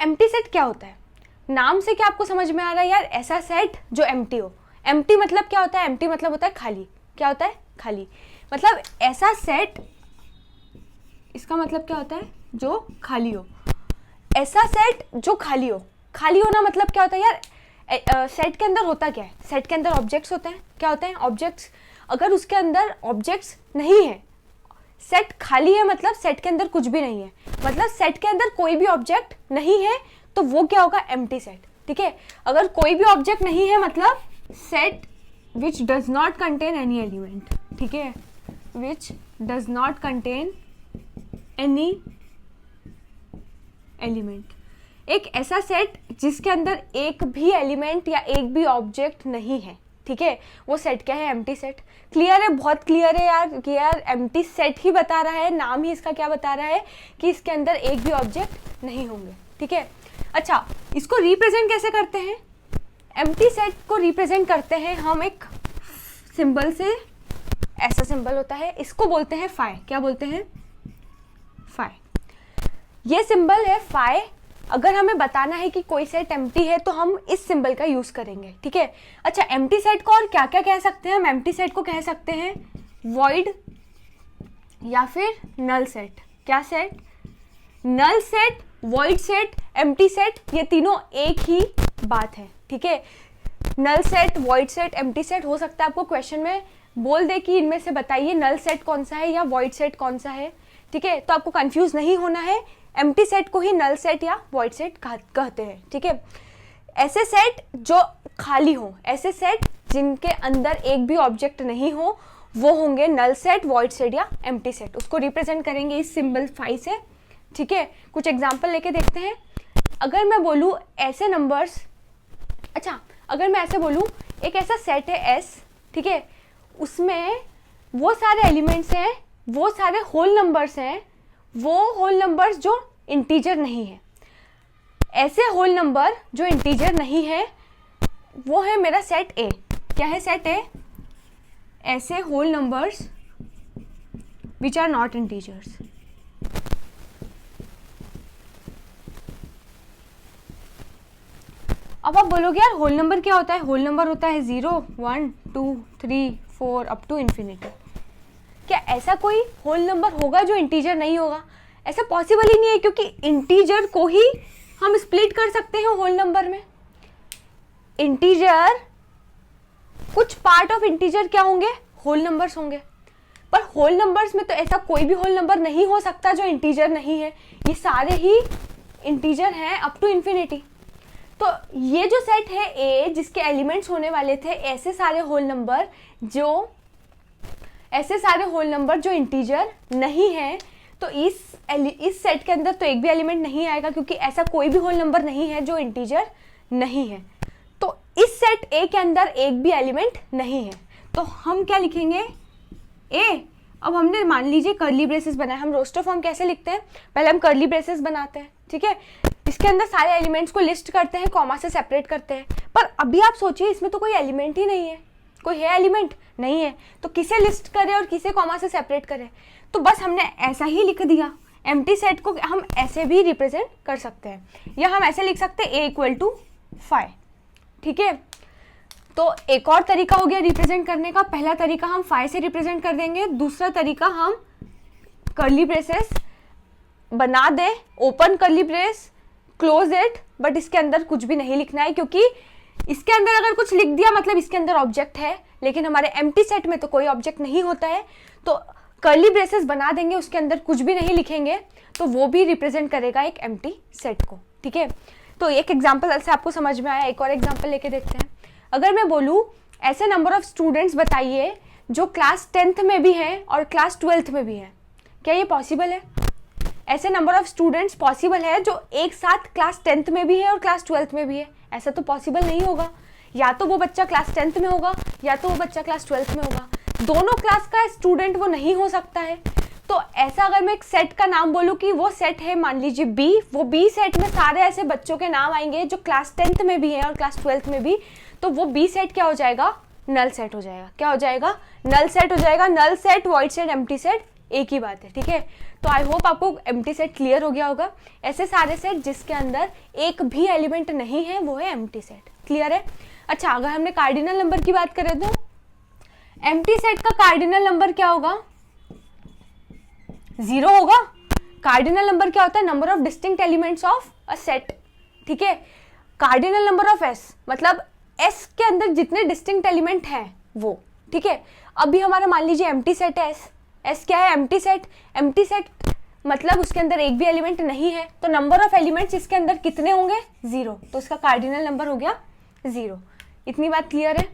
Empty set क्या होता है? नाम से क्या आपको समझ में आ रहा है यार? ऐसा सेट जो एम्प्टी हो। एम्प्टी मतलब क्या होता है? एम्प्टी मतलब होता है खाली। क्या होता है? खाली। मतलब ऐसा सेट, इसका मतलब क्या होता है? जो खाली हो। ऐसा सेट जो खाली हो। खाली होना मतलब क्या होता है यार? सेट के अंदर होता क्या है? सेट के अंदर ऑब्जेक्ट्स होते हैं। क्या होते हैं? ऑब्जेक्ट्स। अगर उसके अंदर ऑब्जेक्ट्स नहीं है, सेट खाली है, मतलब सेट के अंदर कुछ भी नहीं है, मतलब सेट के अंदर कोई भी ऑब्जेक्ट नहीं है, तो वो क्या होगा? Empty set. ठीक है, अगर कोई भी ऑब्जेक्ट नहीं है मतलब set which does not contain any element. ठीक है, which does not contain any element. एक ऐसा सेट जिसके अंदर एक भी एलिमेंट या एक भी ऑब्जेक्ट नहीं है। ठीक है, वो सेट क्या है? Empty set. क्लियर है? बहुत क्लियर है यार कि यार एम्प्टी सेट ही बता रहा है, नाम ही इसका क्या बता रहा है कि इसके अंदर एक भी ऑब्जेक्ट नहीं होंगे। ठीक है, अच्छा इसको रिप्रेजेंट कैसे करते हैं? एम्प्टी सेट को रिप्रेजेंट करते हैं हम एक सिंबल से। ऐसा सिंबल होता है, इसको बोलते हैं फाई। क्या बोलते हैं? फाई। ये सिंबल है फाई। अगर हमें बताना है कि कोई सेट एम्प्टी है तो हम इस सिंबल का यूज करेंगे। ठीक है, अच्छा एम्प्टी सेट को और क्या क्या कह सकते हैं हम? एम्प्टी सेट को कह सकते हैं वॉइड या फिर नल सेट। क्या set? Null set, void set, empty set, ये तीनों एक ही बात है। ठीक है, null set, void set, empty set. हो सकता है आपको क्वेश्चन में बोल दे कि इनमें से बताइए नल सेट कौन सा है या वॉइड सेट कौन सा है। ठीक है, तो आपको कंफ्यूज नहीं होना है, एम्प्टी सेट को ही नल सेट या वॉइड सेट कहते हैं। ठीक है, ऐसे सेट जो खाली हो, ऐसे सेट जिनके अंदर एक भी ऑब्जेक्ट नहीं हो, वो होंगे नल सेट, वॉइड सेट या एम्प्टी सेट। उसको रिप्रेजेंट करेंगे इस सिंबल फाई से। ठीक है, कुछ एग्जांपल लेके देखते हैं। अगर मैं बोलूँ ऐसे नंबर्स, अच्छा अगर मैं ऐसे बोलूँ एक ऐसा सेट है एस, ठीक है, उसमें वो सारे एलिमेंट्स हैं, वो सारे होल नंबर्स हैं, वो होल नंबर्स जो इंटीजर नहीं है। ऐसे होल नंबर जो इंटीजर नहीं है वो है मेरा सेट ए। क्या है सेट ए? ऐसे whole numbers which are not integers. अब आप बोलोगे यार होल नंबर क्या होता है? होल नंबर होता है 0, 1, 2, 3, 4 अप टू इन्फिनिटी। क्या ऐसा कोई होल नंबर होगा जो इंटीजर नहीं होगा? ऐसा पॉसिबल ही नहीं है, क्योंकि इंटीजर को ही हम स्प्लिट कर सकते हैं होल नंबर में। इंटीजर, कुछ पार्ट ऑफ इंटीजर क्या होंगे? होल नंबर्स होंगे। पर होल नंबर्स में तो ऐसा कोई भी होल नंबर नहीं हो सकता जो इंटीजर नहीं है। ये सारे ही इंटीजर हैं अप टू इन्फिनिटी। तो ये जो सेट है ए, जिसके एलिमेंट्स होने वाले थे ऐसे सारे होल नंबर जो इंटीजर नहीं है, तो इस सेट के अंदर तो एक भी एलिमेंट नहीं आएगा, क्योंकि ऐसा कोई भी होल नंबर नहीं है जो इंटीजर नहीं है। तो इस सेट ए के अंदर एक भी एलिमेंट नहीं है, तो हम क्या लिखेंगे? ए। अब हमने मान लीजिए कर्ली ब्रेसेस बनाए। हम रोस्टर फॉर्म कैसे लिखते हैं? पहले हम कर्ली ब्रेसेस बनाते हैं। ठीक है, इसके अंदर सारे एलिमेंट्स को लिस्ट करते हैं, कॉमा से सेपरेट करते हैं। पर अभी आप सोचिए इसमें तो कोई एलिमेंट ही नहीं है। कोई है एलिमेंट? नहीं है, तो किसे लिस्ट करें और किसे कॉमा से सेपरेट करें? तो बस हमने ऐसा ही लिख दिया। एम्प्टी सेट को हम ऐसे भी रिप्रेजेंट कर सकते हैं, या हम ऐसे लिख सकते हैं ए = फाई। ठीक है, तो एक और तरीका हो गया रिप्रेजेंट करने का। पहला तरीका हम फाई से रिप्रेजेंट कर देंगे, दूसरा तरीका हम कर्ली ब्रेसेस बना दें, open curly brace, close it, but इसके अंदर कुछ भी नहीं लिखना है, क्योंकि इसके अंदर अगर कुछ लिख दिया मतलब इसके अंदर ऑब्जेक्ट है, लेकिन हमारे एम्प्टी सेट में तो कोई ऑब्जेक्ट नहीं होता है। तो कर्ली ब्रेसेस बना देंगे, उसके अंदर कुछ भी नहीं लिखेंगे, तो वो भी रिप्रेजेंट करेगा एक एम्प्टी सेट को। ठीक है, तो एक एग्जाम्पल से आपको समझ में आया, एक और एग्जाम्पल लेके देखते हैं। अगर मैं बोलूँ ऐसे नंबर ऑफ स्टूडेंट्स बताइए जो क्लास 10th में भी हैं और क्लास 12th में भी हैं, क्या ये पॉसिबल है? ऐसे नंबर ऑफ स्टूडेंट्स पॉसिबल है जो एक साथ क्लास 10th में भी है और क्लास 12th में भी है? ऐसा तो पॉसिबल नहीं होगा। या तो वो बच्चा क्लास 10th में होगा या तो वो बच्चा क्लास 12th में होगा। दोनों क्लास का स्टूडेंट वो नहीं हो सकता है। तो ऐसा अगर मैं एक सेट का नाम बोलूँ कि वो सेट है मान लीजिए बी, वो बी सेट में सारे ऐसे बच्चों के नाम आएंगे जो क्लास 10th में भी हैं और क्लास 12th में भी, तो वो बी सेट क्या हो जाएगा? नल सेट हो जाएगा। क्या हो जाएगा? नल सेट हो जाएगा। Null set, void set, empty set एक ही बात है। ठीक है, तो आई होप आपको एम्प्टी सेट क्लियर हो गया होगा। ऐसे सारे सेट जिसके अंदर एक भी एलिमेंट नहीं है वो है एम्प्टी सेट। क्लियर है? अच्छा, अगर हमने कार्डिनल नंबर की बात करें तो एम्प्टी सेट का कार्डिनल नंबर क्या होगा? 0 होगा। कार्डिनल नंबर क्या होता है? Number of distinct elements of a set. ठीक है, कार्डिनल नंबर ऑफ एस मतलब एस के अंदर जितने डिस्टिंक्ट एलिमेंट हैं वो। ठीक है, अभी हमारा मान लीजिए एम्प्टी सेट है एस। एस क्या है? Empty set. एम्प्टी सेट मतलब उसके अंदर एक भी एलिमेंट नहीं है, तो नंबर ऑफ एलिमेंट्स इसके अंदर कितने होंगे? 0। तो उसका कार्डिनल नंबर हो गया 0। इतनी बात क्लियर है?